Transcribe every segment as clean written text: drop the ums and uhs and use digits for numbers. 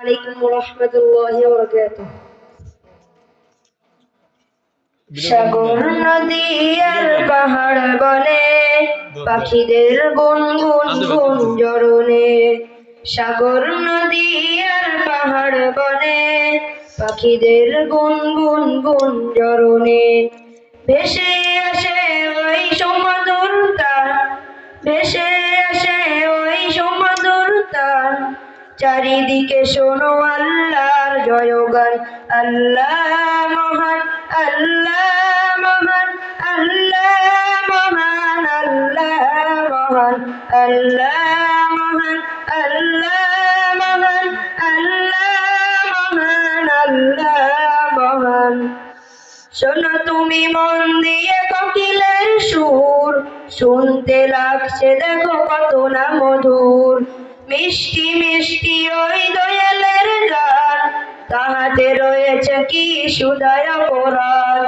আলাইকুম ওয়া রাহমাতুল্লাহি ওয়া বারাকাতুহু। সাগর নদী আর পাহাড় বনে পাখিদের গুনগুন গুঞ্জরণে, সাগর নদী আর পাহাড় বনে পাখিদের গুনগুন গুঞ্জরণে, ভেসে আসে ওই সুমধুর তান, ভেসে আসে ওই সুমধুর তান, চারিদিকে শোনো আল্লাহর জয়গান। আল্লাহ মহান, আল্লাহ মহান, আল্লাহ মহান, আল্লাহ মহান, আল্লাহ মহান, আল্লাহ মহান, আল্লাহ মহান, আল্লাহ মহান। শোনো তুমি মন দিয়ে কোকিলের সুর, শুনতে লাগছে দেখো কত না মধুর, মিষ্টি মিষ্টি ওই দয়ালের গান, তাহাতে রয়েছে কি সুধায় কোরআন।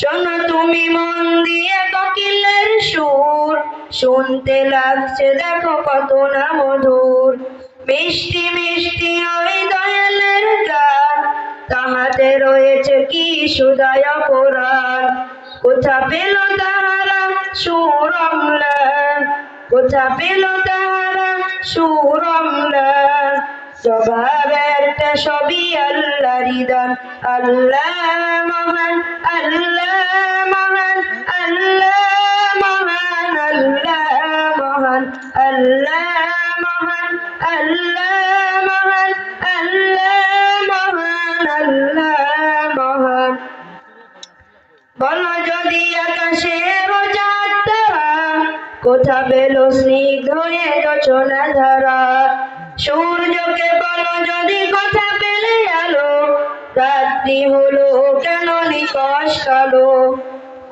শোনো তুমি মন দিয়ে কোকিলের সুর, শুনতে লাগছে দেখো কত না মধুর, মিষ্টি মিষ্টি ওই দয়ালের গান, তাহাতে রয়েছে কি সুধায় কোরআন। কোথা পেল তাহারা সুর অম্লান, কোথা পেল তাহারা সুর অম্লান, জবাব একটা সবই আল্লাহরই দান। আল্লাহ মহান, আল্লাহ মহান, আল্লাহ মহান, আল্লাহ মহান, আল্লাহ মহান, আল্লাহ মহান, আল্লাহ মহান, আল্লাহ মহান। বলো যদি আকাশের চাঁদ তারা কোথা পেল স্নিগ্ধ এ রচনা ধারা, সূর্যকে বলো যদি কোথা পেলে আলো, রাত্রি হলো কেন নিকষ কালো।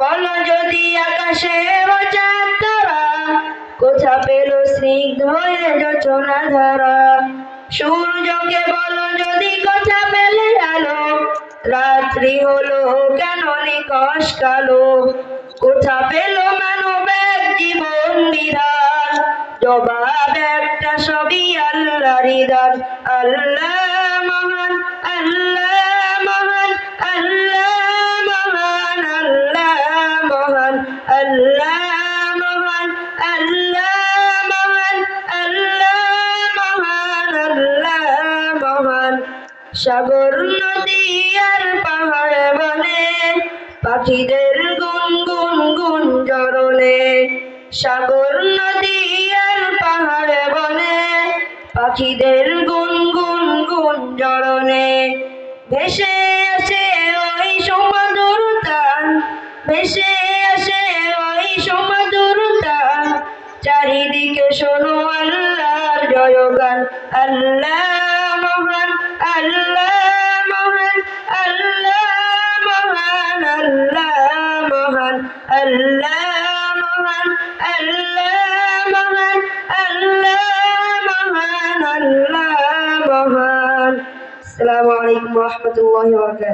বলো যদি আকাশের চাঁদ তারা কোথা পেল স্নিগ্ধ এ রচনা ধারা, সূর্যকে বলো যদি কোথা পেলে আলো, রাত্রি হলো কেন নিকষ কালো। কোথা পেল মানবের জীবন বিধান, জবাব একটা সবই আল্লাহরই দান। আল্লাহ মহান, আল্লাহ মহান, আল্লাহ মহান, আল্লাহ মহান, আল্লাহ মহান, আল্লাহ মহান, আল্লাহ মহান, আল্লাহ মহান। সাগর নদী আর পাহাড় বনে পাখিদের গুনগুন গুঞ্জরণে, সাগর নদী আর পাহাড় বনে পাখিদের গুনগুন গুঞ্জরণে, ভেসে আসে ওই সুমধুর তান, ভেসে আসে ওই সুমধুর তান, চারিদিকে শোনো আল্লাহর জয়গান। আল্লাহ মহান, আল্লাহ মহান, আল্লাহ মহান, আল্লাহ মহান, আল্লাহ মহান, আল্লাহ মহান, আল্লাহ মহান, আল্লাহ মহান। আসসালামু আলাইকুম ওয়া রাহমাতুল্লাহি ওয়া বারাকাতুহু।